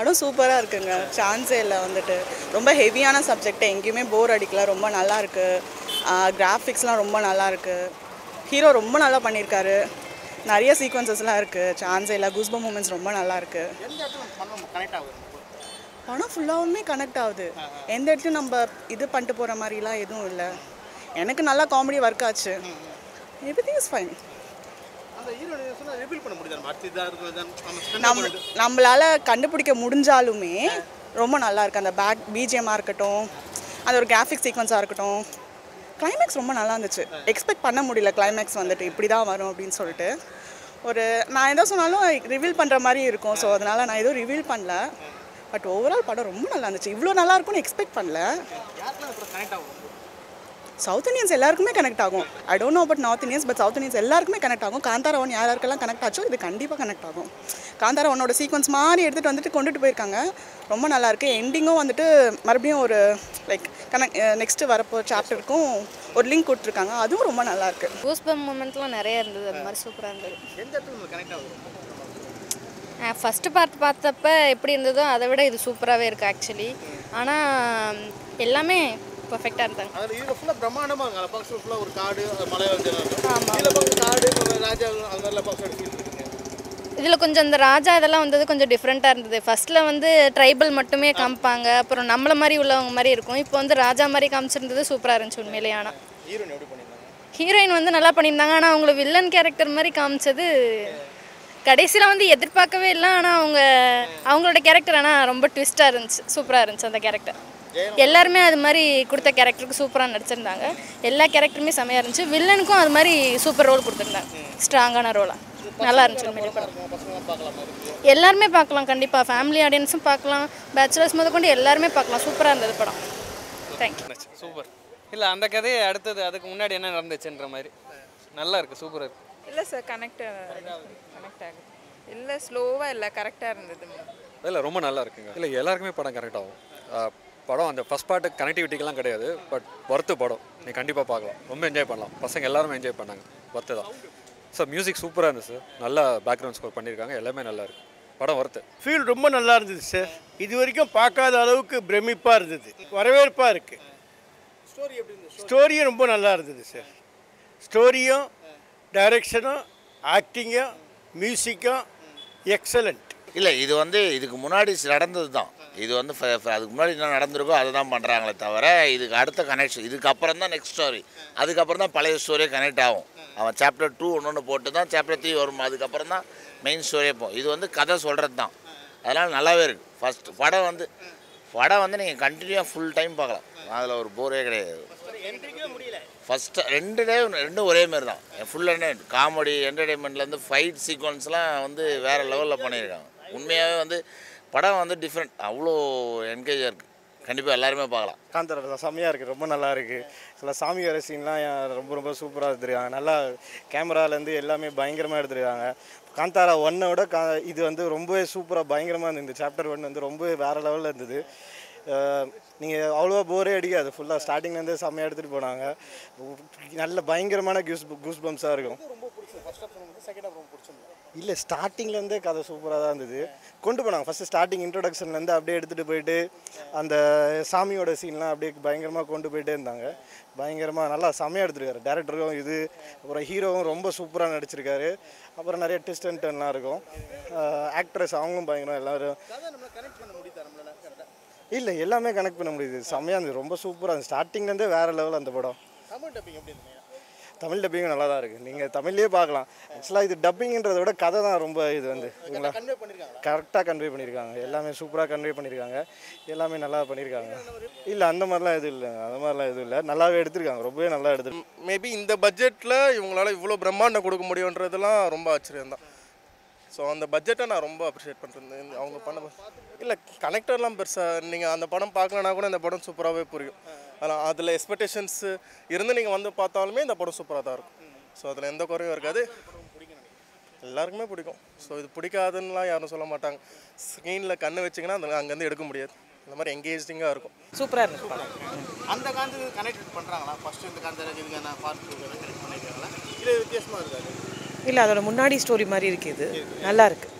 படம் சூப்பராக இருக்குங்க. சான்ஸே இல்லை வந்துட்டு. ரொம்ப ஹெவியான சப்ஜெக்ட், எங்கேயுமே போர் அடிக்கல. ரொம்ப நல்லா இருக்கு. கிராஃபிக்ஸ்லாம் ரொம்ப நல்லா இருக்கு. ஹீரோ ரொம்ப நல்லா பண்ணியிருக்காரு. நிறைய சீக்வன்சஸ்லாம் இருக்கு. சான்ஸே இல்லை. கூஸ்பம் மூமெண்ட்ஸ் ரொம்ப நல்லா இருக்கு. படம் ஃபுல்லாகவுமே கனெக்ட் ஆகுது. எந்த இடத்துலையும் நம்ம இது பண்ணிட்டு போகிற மாதிரிலாம் எதுவும் இல்லை. எனக்கு நல்லா காமெடி ஒர்க் ஆச்சு. Everything is fine. நம்மளால கண்டுபிடிக்க முடிஞ்சாலுமே ரொம்ப நல்லா இருக்கு. அந்த பேக் பிஜிஎம்மாக இருக்கட்டும், அந்த ஒரு கிராஃபிக் சீக்வன்ஸாக இருக்கட்டும், கிளைமேக்ஸ் ரொம்ப நல்லா இருந்துச்சு. எக்ஸ்பெக்ட் பண்ண முடியல கிளைமேக்ஸ் வந்துட்டு இப்படி தான் வரும் அப்படின்னு சொல்லிட்டு. நான் எதோ சொன்னாலும் ரிவீல் பண்ணுற மாதிரி இருக்கும். ஸோ அதனால் நான் எதுவும் ரிவீல் பண்ணல. பட் ஓவரால் படம் ரொம்ப நல்லா இருந்துச்சு. இவ்வளோ நல்லா இருக்கும்னு எக்ஸ்பெக்ட் பண்ணல. சவுத் இந்தியன்ஸ் எல்லாருக்குமே கனெக்ட் ஆகும். I don't know but north Indians, but south Indians எல்லாருக்குமே கனெக்ட் ஆகும். காந்தாரா 1 யாருக்கெல்லாம் கனெக்ட் ஆச்சோ இது கண்டிப்பாக கனெக்ட் ஆகும். காந்தாரா 1ஓட சீக்வன்ஸ் மாதிரி எடுத்துகிட்டு வந்துட்டு கொண்டுட்டு போயிருக்காங்க. ரொம்ப நல்லாயிருக்கு. எண்டிங்கும் வந்துட்டு மறுபடியும் ஒரு லைக் நெக்ஸ்ட்டு வரப்போ சாப்டருக்கும் ஒரு லிங்க் கொடுத்துருக்காங்க. அதுவும் ரொம்ப நல்லாயிருக்கு. கூஸ்பம் மூமெண்ட்லாம் நிறைய இருந்தது. அது மாதிரி சூப்பராக இருந்தது. ஃபஸ்ட்டு பார்ட் பார்த்தப்ப எப்படி இருந்ததோ அதை விட இது சூப்பராகவே இருக்குது ஆக்சுவலி. ஆனால் எல்லாமே பர்ஃபெக்டாக இருந்தாங்க. இதில் கொஞ்சம் இந்த ராஜா இதெல்லாம் வந்தது கொஞ்சம் டிஃப்ரெண்ட்டாக இருந்தது. ஃபஸ்ட்டில் வந்து ட்ரைபல் மட்டுமே காமிப்பாங்க, அப்புறம் நம்மளை மாதிரி உள்ளவங்க மாதிரி இருக்கும். இப்போ வந்து ராஜா மாதிரி காமிச்சிருந்தது சூப்பராக இருந்துச்சு உண்மையிலே. ஆனால் ஹீரோயின் வந்து நல்லா பண்ணியிருந்தாங்க. ஆனால் அவங்கள வில்லன் கேரக்டர் மாதிரி காமிச்சது கடைசியில் வந்து எதிர்பார்க்கவே இல்லை. ஆனால் அவங்களோட கேரக்டர் ஆனால் ரொம்ப ட்விஸ்ட்டாக இருந்துச்சு. சூப்பராக இருந்துச்சு அந்த கேரக்டர். எல்லாருமே அது மாதிரி கொடுத்த கேரக்டருக்கு சூப்பராக நடிச்சிருந்தாங்க. எல்லா கேரக்டருமே செமையாக இருந்துச்சு. வில்லனுக்கும் அது மாதிரி சூப்பர் ரோல் கொடுத்துருந்தாங்க. ஸ்ட்ராங்கான ரோலாக நல்லா இருந்துச்சு உண்மையிலே படம். எல்லாருமே பார்க்கலாம் கண்டிப்பாக. ஃபேமிலி ஆடியன்ஸும் பார்க்கலாம், பேச்சுலர்ஸ் முதற்கொண்டு எல்லாருமே பார்க்கலாம். சூப்பராக இருந்தது படம். தேங்க்யூ. சூப்பர். இல்லை அந்த கதையை அடுத்தது அதுக்கு முன்னாடி என்ன நடந்துச்சுன்ற மாதிரி நல்லா இருக்குது. சூப்பராக இருக்குது. இல்லை சார், கனெக்ட் ஆகுது. இல்லை ஸ்லோவாக இல்லை, கரெக்டாக இருந்தது. இல்லை ரொம்ப நல்லா இருக்குங்க. இல்லை எல்லாருக்குமே படம் கரெக்ட் ஆகும். படம் அந்த ஃபஸ்ட் பார்ட்டு கனெக்டிவிட்டிக்கெல்லாம் கிடையாது. பட் ஒர்த்து படம். நீங்கள் கண்டிப்பாக பார்க்கலாம். ரொம்ப என்ஜாய் பண்ணலாம். பசங்க எல்லாருமே என்ஜாய் பண்ணாங்க. ஒர்த்து தான் சார். மியூசிக் சூப்பராக இருந்துச்சு சார். நல்லா பேக்ரவுண்ட் ஸ்கோர் பண்ணியிருக்காங்க. எல்லாமே நல்லா இருக்குது. படம் ஒர்த்து. ஃபீல் ரொம்ப நல்லா இருந்தது சார். இது வரைக்கும் பார்க்காத அளவுக்கு பிரமிப்பாக இருந்தது. வரவேற்பாக இருக்குது. ஸ்டோரியும் ரொம்ப நல்லா இருந்தது சார். ஸ்டோரியும் டைரக்ஷனும் ஆக்டிங்கும் மியூசிக்கும் எக்ஸலண்ட். இல்லை இது வந்து இதுக்கு முன்னாடி நடந்தது தான். இது வந்து அதுக்கு முன்னாடி என்ன நடந்திருக்கோ அதை தான் பண்ணுறாங்களே தவிர இதுக்கு அடுத்த கனெக்ஷன் இதுக்கப்புறம் தான் நெக்ஸ்ட் ஸ்டோரி. அதுக்கப்புறம் தான் பழைய ஸ்டோரியே கனெக்ட் ஆகும். அவன் சாப்டர் 2 ஒன்று போட்டு தான் சாப்டர் 3 வரும். அதுக்கப்புறம் தான் மெயின் ஸ்டோரியே போகும். இது வந்து கதை சொல்கிறது தான். அதனால் நல்லாவே இருக்குது. படம் வந்து நீங்கள் கண்டினியூவாக ஃபுல் டைம் பார்க்கலாம். அதில் ஒரு போரே கிடையாது. ஃபஸ்ட்டு ரெண்டும் ஒரே மாதிரி தான். ஃபுல் காமெடி என்டர்டெயின்மெண்ட்லேருந்து ஃபைட் சீக்வன்ஸ்லாம் வந்து வேறு லெவலில் பண்ணியிருக்காங்க. உண்மையாகவே வந்து படம் வந்து டிஃப்ரெண்ட். அவ்வளோ என்கேஜாக இருக்குது. கண்டிப்பாக எல்லாருமே பார்க்கலாம். காந்தாரா செம்மையாக இருக்குது. ரொம்ப நல்லா இருக்குது. சில சாமி வர சீன்லாம் ரொம்ப சூப்பராக எடுத்துருக்காங்க. நல்லா கேமராலேருந்து எல்லாமே பயங்கரமாக எடுத்துருக்காங்க. காந்தாரா 1ஓட இது வந்து ரொம்பவே சூப்பராக பயங்கரமாக இருந்தது. இந்த சாப்டர் 1 வந்து ரொம்ப வேறு லெவலில் இருந்தது. நீங்கள் அவ்வளோவா போரே அடிக்காது. ஃபுல்லாக ஸ்டார்டிங்லேருந்து செம்மையாக எடுத்துகிட்டு போனாங்க. நல்ல பயங்கரமான கூஸ் பம்ப்ஸாக இருக்கும். இல்லை ஸ்டார்டிங்லேருந்தே கதை சூப்பராக தான் இருந்தது. கொண்டு போனாங்க. ஃபஸ்ட்டு ஸ்டார்டிங் இன்ட்ரொடக்ஷன்லேருந்து அப்படியே எடுத்துகிட்டு போயிட்டு அந்த சாமியோட சீன்லாம் அப்படியே பயங்கரமாக கொண்டு போயிட்டே இருந்தாங்க. பயங்கரமாக நல்லா செம்மையாக எடுத்துருக்காரு. டேரக்டரும் இது அப்புறம் ஹீரோவும் ரொம்ப சூப்பராக நடிச்சிருக்காரு. அப்புறம் நிறைய ட்விஸ்ட் அண்ட் டர்ன்லாம் இருக்கும். ஆக்ட்ரஸ் அவங்களும் பயங்கரம் எல்லோரும். இல்லை எல்லாமே கனெக்ட் பண்ண முடியுது. செம்மையாக இருந்தது. ரொம்ப சூப்பராக இருந்தது. ஸ்டார்டிங்லேருந்தே வேறு லெவல் அந்த படம். தமிழ் டப்பிங்கும் நல்லா தான் இருக்குது. நீங்கள் தமிழ்லேயே பார்க்கலாம். ஆக்சுவலாக இது டப்பிங்கிறத விட கதை தான் ரொம்ப இது வந்து கரெக்டாக கன்வே பண்ணியிருக்காங்க. எல்லாமே சூப்பராக கன்வே பண்ணியிருக்காங்க. எல்லாமே நல்லா பண்ணியிருக்காங்க. இல்லை அந்த மாதிரிலாம் எதுவும் இல்லை. நல்லாவே எடுத்திருக்காங்க. ரொம்பவே நல்லா எடுத்துருக்காங்க. மேபி இந்த பட்ஜெட்டில் இவங்களால இவ்வளோ பிரம்மாண்டம் கொடுக்க முடியுன்றதுலாம் ரொம்ப ஆச்சரியம் தான். ஸோ அந்த பட்ஜெட்டை நான் ரொம்ப அப்ரிஷியேட் பண்ணுறேன். அவங்க பண்ண இல்லை கனெக்டர்லாம் பெருசாக நீங்கள் அந்த படம் பார்க்கலனா கூட இந்த படம் சூப்பராகவே புரியும். அதில் எக்ஸ்பெக்டேஷன்ஸ் இருந்து நீங்கள் வந்து பார்த்தாலுமே இந்த படம் சூப்பராக தான் இருக்கும். ஸோ அதில் எந்த குறையும் இருக்காது. எல்லாருக்குமே பிடிக்கும். ஸோ இது பிடிக்காதுன்னெலாம் யாரும் சொல்ல மாட்டாங்க. ஸ்க்ரீனில் கண்ணு வச்சிங்கன்னா அங்கேருந்து எடுக்க முடியாது. இந்த மாதிரி எங்கேஜிங்காக இருக்கும். சூப்பராக இருந்துச்சு படம். அந்த காலத்துக்கு கனெக்ட் பண்ணுறாங்களா? ஃபஸ்ட்டு இந்த காலத்தில் இதுக்கான பார்த்து கனெக்ட் பண்ணியிருக்காங்களா? இல்லை வித்தியாசமாக இருக்காது? இல்லை அதோட முன்னாடி ஸ்டோரி மாதிரி இருக்குது. நல்லா இருக்குது.